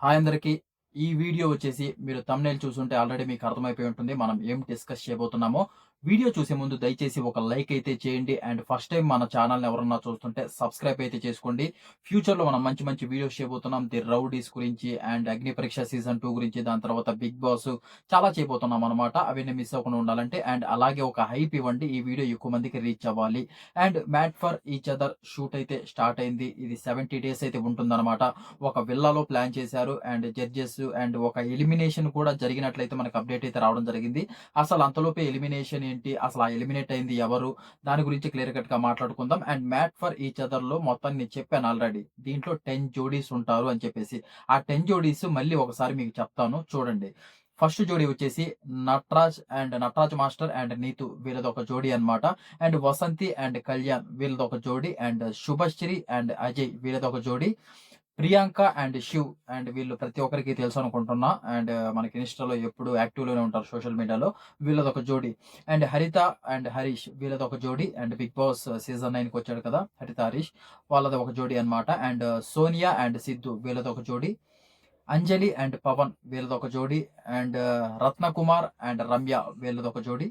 Hi అందరికి. ఈ video వచ్చేసి మీరు థంబ్‌నెయిల్ చూసుంటే ఆల్రెడీ మీకు అర్థమైపోయి ఉంటుంది. మనం ఏం డిస్కస్ చేయబోతున్నామో. వీడియో చూసే ముందు దయచేసి ఒక లైక్ అయితే చేయండి. అండ్ ఫస్ట్ టైమ్ మన ఛానెల్‌ని ఎవరన్నా చూస్తుంటే సబ్స్క్రైబ్ అయితే చేసుకోండి. ఫ్యూచర్‌లో మనం మంచి మంచి వీడియోస్ చేయబోతున్నాం. ది రౌడీస్ గురించి అండ్ అగ్ని పరీక్ష సీజన్ 2 గురించి, దాని తర్వాత బిగ్ బాస్ చాలా చేయబోతున్నాం అన్నమాట. అవన్నీ మిస్ అవ్వకుండా ఉండాలంటే అండ్ అలాగే ఒక హైప్ ఇవ్వండి. ఈ వీడియో ఎక్కువ మందికి రీచ్ అవ్వాలి. And made for each other shoot అయితే స్టార్ట్ అయింది. ఇది 70 డేస్ అయితే ఉంటుందన్నమాట. ఒక విల్లాలో ప్లాన్ చేశారు. అండ్ జడ్జెస్ అండ్ ఒక ఎలిమినేషన్ కూడా జరిగినట్లయితే మనకు అప్డేట్ అయితే రావడం జరిగింది. అసలు అంతలోపే ఎలిమినేషన్ ఏంటి? అసలు ఆ ఎలిమినేట్ అయింది ఎవరు? దాని గురించి క్లియర్ కట్‌గా మాట్లాడుకుందాం. అండ్ మ్యాట్ ఫర్ ఈచ్ అదర్‌లో మొత్తం నేను చెప్పాను ఆల్రెడీ. దీంట్లో 10 జోడీస్ ఉంటారు అని చెప్పేసి. ఆ 10 జోడీస్ మళ్ళీ ఒకసారి మీకు చెప్తాను చూడండి. ఫస్ట్ జోడీ వచ్చేసి నటరాజ్ మాస్టర్ అండ్ నీతు వీళ్ళదొక జోడీ అన్నమాట. అండ్ వసంతి అండ్ కళ్యాణ్ వీళ్ళదొక జోడీ. అండ్ శుభశ్రీ అండ్ అజయ్ వీళ్ళదొక జోడీ. ప్రియాంక అండ్ శివ్ అండ్ వీళ్ళు ప్రతి ఒక్కరికి తెలుసు అనుకుంటున్నా. అండ్ మనకి ఇన్‌స్టాలో ఎప్పుడు యాక్టివ్‌లోనే ఉంటారు సోషల్ మీడియాలో. వీళ్ళదొక జోడీ. అండ్ హరిత అండ్ హరీష్ వీళ్ళదొక జోడీ. అండ్ బిగ్ బాస్ సీజన్ 9కి వచ్చాడు కదా! హరిత, హరీష్ వాళ్ళది ఒక జోడీ అన్నమాట. అండ్ సోనియా అండ్ సిద్ధు వీళ్ళదొక జోడీ. అంజలి అండ్ పవన్ వీళ్ళదొక జోడీ. అండ్ రత్నకుమార్ అండ్ రమ్య వీళ్ళదొక జోడీ.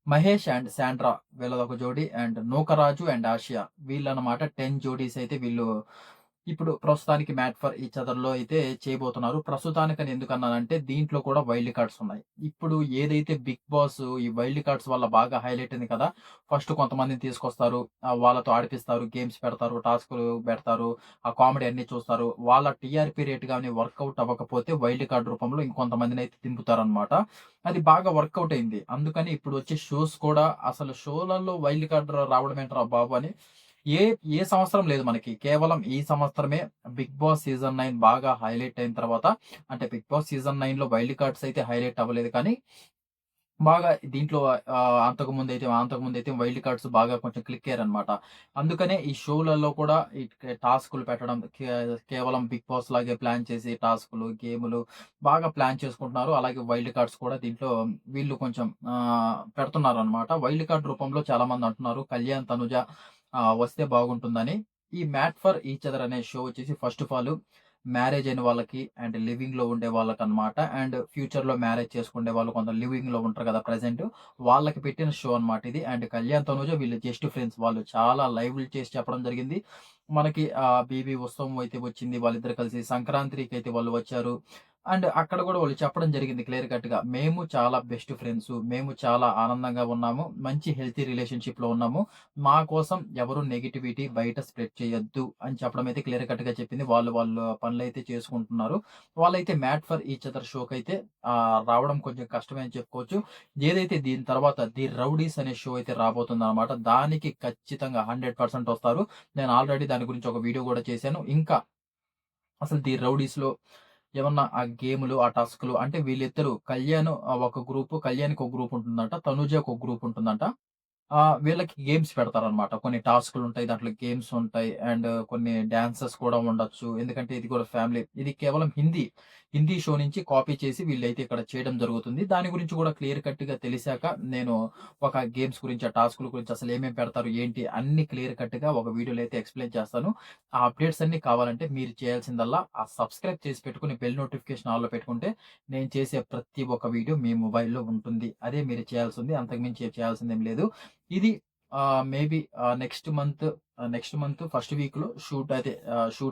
మహేష్ అండ్ శాండ్రా వీళ్ళదొక జోడీ. అండ్ నూకరాజు అండ్ ఆసియా వీళ్ళనమాట 10 జోడీస్ అయితే వీళ్ళు ఇప్పుడు ప్రస్తుతానికి మ్యాట్ ఫర్ ఈచ్ అదర్‌లో అయితే చేయబోతున్నారు. ప్రస్తుతానికని ఎందుకన్నానంటే దీంట్లో కూడా వైల్డ్ కార్డ్స్ ఉన్నాయి. ఇప్పుడు ఏదైతే బిగ్ బాస్ ఈ వైల్డ్ కార్డ్స్ వల్ల బాగా హైలైట్ అయింది కదా! ఫస్ట్ కొంతమందిని తీసుకొస్తారు. వాళ్ళతో ఆడిపిస్తారు. గేమ్స్ పెడతారు. టాస్క్‌లు పెడతారు. ఆ కామెడీ అన్నీ చూస్తారు. వాళ్ళ టీఆర్‌పీ రేట్ గాని వర్కౌట్ అవ్వకపోతే వైల్డ్ కార్డ్ రూపంలో ఇంకొంతమందినైతే దింపుతారనమాట. అది బాగా వర్కౌట్ అయింది. అందుకని ఇప్పుడు వచ్చే షోస్ కూడా అసలు షోలలో వైల్డ్ కార్డ్ రావడం ఏంట్రా బాబు! అని ఏ ఏ సంవత్సరం లేదు మనకి. కేవలం ఈ సంవత్సరమే బిగ్ బాస్ సీజన్ 9 బాగా హైలైట్ అయిన తర్వాత, అంటే బిగ్ బాస్ సీజన్ 9లో వైల్డ్ కార్డ్స్ అయితే హైలైట్ అవ్వలేదు కానీ, బాగా దీంట్లో అంతకుముందైతే వైల్డ్ కార్డ్స్ బాగా కొంచెం క్లిక్ అయ్యారన్నమాట. అందుకనే ఈ షోలలో కూడా టాస్క్‌లు పెట్టడం కేవలం బిగ్ బాస్ లాగే ప్లాన్ చేసి టాస్క్‌లు, గేములు బాగా ప్లాన్ చేసుకుంటున్నారు. అలాగే వైల్డ్ కార్డ్స్ కూడా దీంట్లో వీళ్ళు కొంచెం పెడుతున్నారన్నమాట. వైల్డ్ కార్డ్ రూపంలో చాలామంది అంటున్నారు కళ్యాణ్, తనుజ వస్తే బాగుంటుందని. ఈ మ్యాట్ ఫర్ ఈచ్ అదర్ అనే షో వచ్చేసి ఫస్ట్ ఆఫ్ ఆల్ మ్యారేజ్ అయిన వాళ్ళకి అండ్ లివింగ్‌లో ఉండే వాళ్ళకనమాట. అండ్ ఫ్యూచర్‌లో మ్యారేజ్ చేసుకునే వాళ్ళు కొందరు లివింగ్‌లో ఉంటారు కదా! ప్రెజెంట్ వాళ్ళకి పెట్టిన షో అనమాట ఇది. అండ్ కళ్యాణ్, తనూజ వీళ్ళు జస్ట్ ఫ్రెండ్స్. వాళ్ళు చాలా లైవ్‌లు చేసి చెప్పడం జరిగింది. మనకి బేబీ ఉత్సవం అయితే వచ్చింది. వాళ్ళిద్దరు కలిసి సంక్రాంతికైతే వాళ్ళు వచ్చారు. అండ్ అక్కడ కూడా వాళ్ళు చెప్పడం జరిగింది క్లియర్ కట్‌గా. మేము చాలా బెస్ట్ ఫ్రెండ్స్. మేము చాలా ఆనందంగా ఉన్నాము. మంచి హెల్తీ రిలేషన్‌షిప్‌లో ఉన్నాము. మా కోసం ఎవరు నెగటివిటీ బయట స్ప్రెడ్ చేయొద్దు అని చెప్పడం అయితే క్లియర్ కట్‌గా చెప్పింది. వాళ్ళు వాళ్ళ పనులైతే చేసుకుంటున్నారు. వాళ్ళైతే మ్యాట్ ఫర్ ఈచ్ అదర్ షోకైతే రావడం కొంచెం కష్టమే అని చెప్పుకోవచ్చు. ఏదైతే దీని తర్వాత 'ది రౌడీస్' అనే షో అయితే రాబోతుందనమాట. దానికి ఖచ్చితంగా 100% వస్తారు. నేను ఆల్రెడీ దాని గురించి ఒక వీడియో కూడా చేశాను. ఇంకా అసలు 'ది రౌడీస్‌లో' ఏమన్నా ఆ గేములు, ఆ టాస్క్‌లు అంటే వీళ్ళిద్దరూ కళ్యాణ్ ఒక గ్రూపు, కళ్యాణ్‌కి ఒక గ్రూప్ ఉంటుందంట. తనుజకి ఒక గ్రూప్ ఉంటుందంట. వీళ్ళకి గేమ్స్ పెడతారనమాట. కొన్ని టాస్క్‌లుంటాయి. దాంట్లో గేమ్స్ ఉంటాయి. అండ్ కొన్ని డాన్సెస్ కూడా ఉండొచ్చు. ఎందుకంటే ఇది కూడా ఫ్యామిలీ. ఇది కేవలం హిందీ షో నుంచి కాపీ చేసి వీళ్ళైతే ఇక్కడ చేయడం జరుగుతుంది. దాని గురించి కూడా క్లియర్ కట్‌గా తెలిసాక నేను ఒక గేమ్స్ గురించి, ఆ టాస్క్‌ల గురించి అసలు ఏమేమి పెడతారు, ఏంటి అన్నీ క్లియర్ కట్‌గా ఒక వీడియోలో అయితే ఎక్స్‌ప్లెయిన్ చేస్తాను. ఆ అప్డేట్స్ అన్నీ కావాలంటే మీరు చేయాల్సిందల్లా సబ్స్క్రైబ్ చేసి పెట్టుకొని బెల్ నోటిఫికేషన్ ఆల్‌లో పెట్టుకుంటే నేను చేసే ప్రతి ఒక్క వీడియో మీ మొబైల్‌లో ఉంటుంది. అదే మీరు చేయాల్సింది. అంతకు మించి చేయాల్సిందేం లేదు. ఇది మేబీ నెక్స్ట్ మంత్ ఫస్ట్ వీక్‌లో షూట్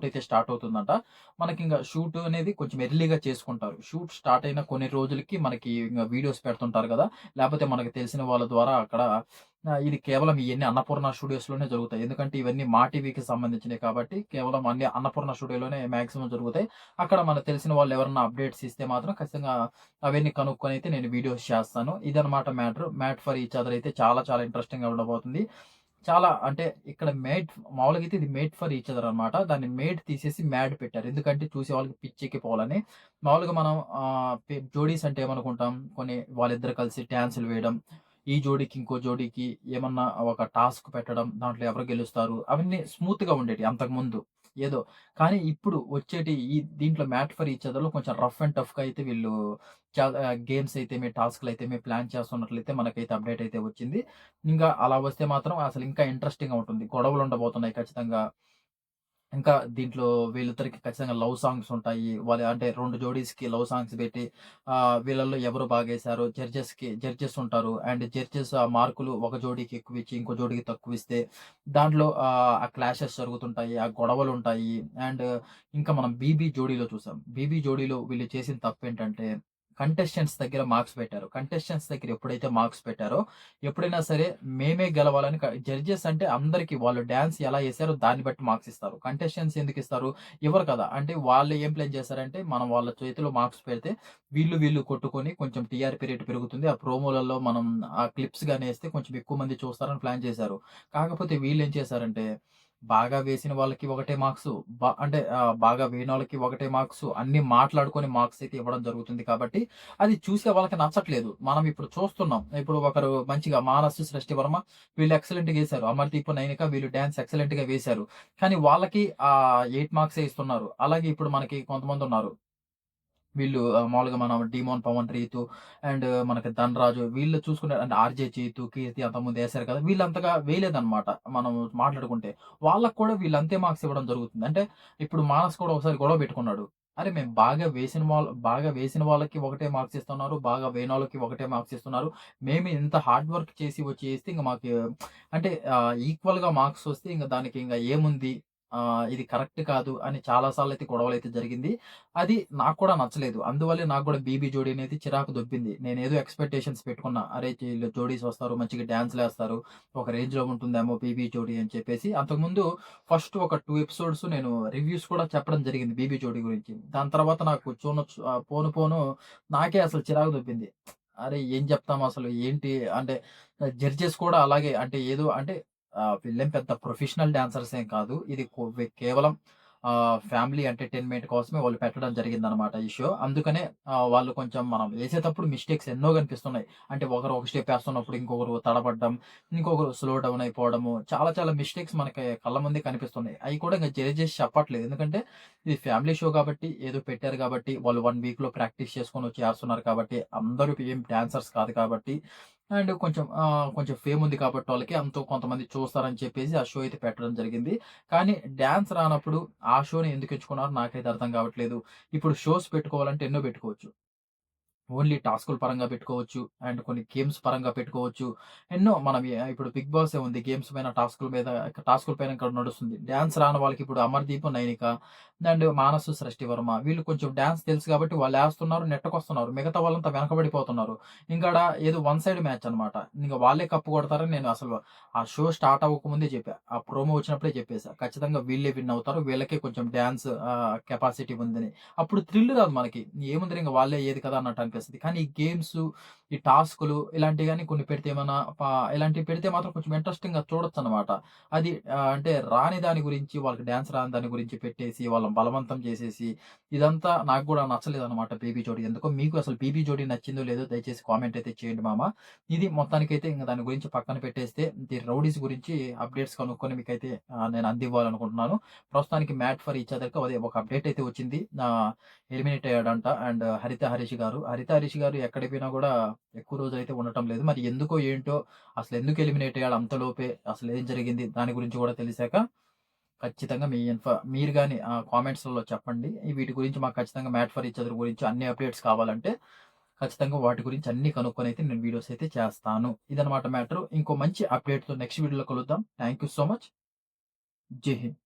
అయితే స్టార్ట్ అవుతుందంట. మనకింక షూట్ అనేది కొంచెం ఎర్లీగా చేసుకుంటారు. షూట్ స్టార్ట్ అయిన కొన్ని రోజులకి మనకి ఇంగ వీడియోస్ పెడుతుంటారు గదా! లేపోతే మనకు తెలిసిన వాళ్ళ ద్వారా అక్కడ ఇది కేవలం ఇయన్నీ అన్నపూర్ణ స్టూడియోస్‌లోనే జరుగుతాయి. ఎందుకంటే ఇవన్నీ మా టీవీకి సంబంధించినయి కాబట్టి కేవలం అన్ని అన్నపూర్ణ స్టూడియోలోనే మాక్సిమం జరుగుతాయి. అక్కడ మనకు తెలిసిన వాళ్ళు ఎవరన్నా అప్డేట్స్ ఇస్తే మాత్రం ఖచ్చితంగా అవన్నీ కనుక్కొనైతే నేను వీడియోస్ చేస్తాను. ఇదనమాట matter. Made for each other అయితే చాలా చాలా ఇంట్రెస్టింగ్‌గా ఉండబోతుంది. చాలా అంటే ఇక్కడ మామూలుగా అయితే ఇది మేడ్ ఫర్ ఈచ్ అదర్ అనమాట. దాన్ని మేడ్ తీసేసి మ్యాడ్ పెట్టారు. ఎందుకంటే చూసే వాళ్ళకి పిచ్చెక్కిపోవాలని. మామూలుగా మనం జోడీస్ అంటే ఏమనుకుంటాం, కొన్ని వాళ్ళిద్దరు కలిసి డాన్సులు వేయడం. ఈ జోడీకి ఇంకో జోడీకి ఏమన్నా ఒక టాస్క్ పెట్టడం. దాంట్లో ఎవరు గెలుస్తారు అవన్నీ స్మూత్‌గా ఉండేటియి అంతకుముందు. ఏదో కానీ ఇప్పుడు వచ్చేటి దీంట్లో మ్యాట్ ఫర్ ఈచ్ అదర్‌లో కొంచెం రఫ్ అండ్ టఫ్‌గా అయితే వీళ్ళు గేమ్స్ అయితేమి, టాస్క్‌లయితేమి ప్లాన్ చేస్తున్నట్లయితే మనకైతే అప్డేట్ అయితే వచ్చింది. ఇంకా అలా వస్తే మాత్రం అసలు ఇంకా ఇంట్రెస్టింగ్‌గా ఉంటుంది. గొడవలు ఉండబోతున్నాయి ఖచ్చితంగా. ఇంకా దీంట్లో వీళ్ళిద్దరికి ఖచ్చితంగా లవ్ సాంగ్స్ ఉంటాయి. వాళ్ళు అంటే 2 జోడీస్‌కి లవ్ సాంగ్స్ పెట్టి వీళ్ళలో ఎవరు బాగేశారో జడ్జెస్ ఉంటారు. అండ్ జడ్జెస్ ఆ మార్కులు ఒక జోడీకి ఎక్కువిచ్చి, ఇంకో జోడీకి తక్కువిస్తే దాంట్లో ఆ క్లాషెస్ జరుగుతుంటాయి. ఆ గొడవలుంటాయి. అండ్ ఇంకా మనం 'బీబీ' జోడీలో చూసాం. 'బీబీ' జోడీలో వీళ్ళు చేసిన తప్పేంటంటే కంటెస్టెంట్స్ దగ్గర మార్క్స్ పెట్టారు. కంటెస్టెంట్స్ దగ్గర ఎప్పుడైతే మార్క్స్ పెట్టారో ఎప్పుడైనా సరే మేమే గెలవాలని జడ్జెస్ అంటే అందరికి వాళ్ళు డాన్స్ ఎలా ఏసారో దాన్ని బట్టి మార్క్స్ ఇస్తారు. కంటెస్టెంట్స్ ఎందుకిస్తారు? ఇవ్వరు కదా! అంటే వాళ్ళు ఏం ప్లాన్ చేశారంటే, మనం వాళ్ళ చేతిలో మార్క్స్ పెడితే వీళ్ళు కొట్టుకొని కొంచెం టీఆర్‌పీ రేట్ పెరుగుతుంది. ఆ ప్రోమోలలో మనం ఆ క్లిప్స్ గాని ఏస్తే కొంచెం ఎక్కువ మంది చూస్తారని ప్లాన్ చేశారు. కాకపోతే వీళ్ళేం చేశారంటే, బాగా వేసిన వాళ్ళకి ఒకటే మార్క్సు, అంటే బాగా వేయనోళ్ళకి ఒకటే మార్క్సు అన్నీ మాట్లాడుకొని మార్క్స్ అయితే ఇవ్వడం జరుగుతుంది కాబట్టి అది చూసే వాళ్ళకి నచ్చట్లేదు. మనం ఇప్పుడు చూస్తున్నాం. ఇప్పుడు ఒకరు మంచిగా 'మానస్', 'సృష్టి వర్మ' వీళ్ళు ఎక్సలెంట్‌గా ఏశారు. 'అమర్‌దీప్', 'నైనిక' వీళ్ళు డాన్స్ ఎక్సలెంట్‌గా వేశారు. కానీ వాళ్ళకి 8 మార్క్సే ఇస్తున్నారు. అలాగే ఇప్పుడు మనకి కొంతమందున్నారు. వీళ్ళు మామూలుగా మనం 'డీమోన్ పవన్ రీతు' అండ్ మనకి 'ధనరాజు' వీళ్ళు చూసుకుంటే అంటే 'ఆర్‌జే చీతు', 'కీర్తి' అంతకుముందు ఏశారు కదా! వీళ్ళంతగా వేయలేదన్నమాట. మనం మాట్లాడుకుంటే. వాళ్ళకి కూడా వీళ్ళు అంతే మార్క్స్ ఇవ్వడం జరుగుతుంది. అంటే ఇప్పుడు 'మానస్' కూడా ఒకసారి గొడవ పెట్టుకున్నాడు. అరే! మేము బాగా వేసిన వాళ్ళకి ఒకటే మార్క్స్ ఇస్తున్నారు. బాగా వేయనోళ్ళకి ఒకటే మార్క్స్ ఇస్తున్నారు. మేము ఇంత హార్డ్ వర్క్ చేసి వచ్చి ఏస్తే ఇంక మాకు అంటే ఈక్వల్‌గా మార్క్స్ వస్తే ఇంక దానికి ఇంక ఏముంది? ఇది కరెక్ట్ కాదు అని చాలా సార్లయితే గొడవలైతే జరిగింది. అది నాకు కూడా నచ్చలేదు. అందువల్లే నాకు కూడా 'బీబీ' జోడీ అనేది చిరాకు దొబ్బింది. నేనేదో ఎక్స్‌పెక్టేషన్స్ పెట్టుకున్నా. అరే! ఈళ్ళు జోడీస్ వస్తారు, మంచిగా డాన్స్‌లేస్తారు. ఒక రేంజ్‌లో ఉంటుందేమో 'బీబీ' జోడీ అని చెప్పేసి. అంతకుముందు ఫస్ట్ ఒక 2 ఎపిసోడ్స్ నేను రివ్యూస్ కూడా చెప్పడం జరిగింది 'బీబీ' జోడీ గురించి. దాని తర్వాత నాకు పోను పోను నాకే అసలు చిరాకు దొబ్బింది. అరే! ఏం చెప్తాం అసలు? ఏంటి? అంటే జడ్జెస్ కూడా అలాగే అంటే ఏదో అంటే వీళ్ళేం పెద్ద ప్రొఫెషనల్ డాన్సర్స్ ఏం కాదు. ఇది కేవలం ఫ్యామిలీ ఎంటర్‌టైన్‌మెంట్ కోసమే వాళ్ళు పెట్టడం జరిగిందనమాట ఈ షో. అందుకనే వాళ్ళు కొంచెం మనం ఏసేటప్పుడు మిస్టేక్స్ ఎన్నో కనిపిస్తున్నాయి. అంటే ఒకరు ఒక స్టెప్ ఏస్తున్నప్పుడు ఇంకొకరు తడబడ్డం, ఇంకొకరు స్లో డౌన్ అయిపోవడము. చాలా చాలా మిస్టేక్స్ మనకి కళ్ళ ముందే కనిపిస్తున్నాయి. అయి కూడా ఇంక జడ్జెస్ చెప్పట్లేదు. ఎందుకంటే ఇది ఫ్యామిలీ షో కాబట్టి, ఏదో పెట్టారు కాబట్టి, వాళ్ళు 1 వీక్‌లో ప్రాక్టీస్ చేసుకొని వచ్చి ఏస్తున్నారు కాబట్టి, అందరూ ఏం డాన్సర్స్ కాదు కాబట్టి, అండ్ కొంచెం ఫేమ్ ఉంది కాబట్టి వాళ్ళకి కొంతమంది చూస్తారని చెప్పేసి ఆ షో అయితే పెట్టడం జరిగింది. కానీ డాన్స్ రానప్పుడు ఆ షోని ఎందుకు ఎంచుకున్నారో నాకైతే అర్థం కావట్లేదు. ఇప్పుడు షోస్ పెట్టుకోవాలంటే ఎన్నో పెట్టుకోవచ్చు. ఓన్లీ టాస్కుల పరంగా పెట్టుకోవచ్చు. అండ్ కొన్ని గేమ్స్ పరంగా పెట్టుకోవచ్చు. ఎన్నో మనం ఇప్పుడు 'బిగ్ బాసే' ఉంది. గేమ్స్ పైన, టాస్కుల పైన ఇక్కడ నడుస్తుంది. డాన్స్ రాని వాళ్ళకి ఇప్పుడు 'అమర్‌దీప్', 'నైనిక' అండ్ 'మానస్', 'సృష్టి వర్మ' వీళ్ళు కొంచెం డాన్స్ తెలుసు కాబట్టి వాళ్ళేస్తున్నారు, నెట్టకొస్తున్నారు. మిగతా వాళ్ళంతా వెనకబడిపోతున్నారు. ఇంకాడ ఏదో వన్ సైడ్ మ్యాచ్ అన్నమాట. ఇంక వాళ్ళే కప్పు కొడతారని నేను అసలు ఆ షో స్టార్ట్ అవ్వకముందే చెప్పా. ఆ ప్రోమో వచ్చినప్పుడే చెప్పేసా. ఖచ్చితంగా వీళ్ళే విన్ అవుతారు. వీళ్ళకే కొంచెం డాన్స్ కెపాసిటీ ఉందని. అప్పుడు థ్రిల్ రాదు మనకి. ఏముందిలే ఇంక వాళ్ళే ఏది కదా అన్నట్టు అనిపిస్తది. కానీ ఈ గేమ్సు, ఈ టాస్కులు ఇలాంటివి గాని కొన్ని పెడితే ఏమన్నా ఇలాంటివి పెడితే మాత్రం కొంచెం ఇంట్రెస్టింగ్‌గా చూడొచ్చనమాట. అది అంటే రాని దాని గురించి వాళ్ళకి డాన్స్ రాని దాని గురించి పెట్టేసి, వాళ్ళని బలవంతం చేసేసి, ఇదంతా నాకు గూడా నచ్చలేదనమాట 'బేబీ జోడీ'. ఎందుకో మీకు అసలు 'బేబీ జోడీ' నచ్చిందో లేదో దయచేసి కామెంట్ అయితే చేయండి మామ. ఇది మొత్తానికైతే ఇంక దాని గురించి పక్కన పెట్టేస్తే, ది రౌడీస్ గురించి అప్డేట్స్ కనుక్కొని మీకైతే నేను అందివ్వాలనుకుంటున్నాను. ప్రస్తుతానికి 'మ్యాట్ ఫర్ ఈచ్ అదర్‌కి' అదే ఒక అప్డేట్ అయితే వచ్చింది. ఎలిమినేట్ అయ్యాడంట. అండ్ 'హరిత హరీష్' గారు ఎక్కడికి పోయినా గూడా ఎక్కువ రోజులైతే ఉండటం లేదు. మరి ఎందుకో ఏంటో అసలెందుకు ఎలిమినేట్ అయ్యాడు అంతలోపే? అసలేం జరిగింది? దాని గురించి గూడా తెలిసాక ఖచ్చితంగా మీరు గాని కామెంట్స్‌లలో చెప్పండి. వీటి గురించి మాకు ఖచ్చితంగా 'మ్యాట్ ఫర్ ఈచ్ అదర్' గురించి అన్ని అప్డేట్స్ కావాలంటే ఖచ్చితంగా వాటి గురించి అన్నీ కనుక్కొనైతే నేను వీడియోస్ అయితే చేస్తాను. ఇదనమాట మ్యాటరు. ఇంకో మంచి అప్డేట్‌తో నెక్స్ట్ వీడియోలో కలుద్దాం. Thank you so much. జై హింద్.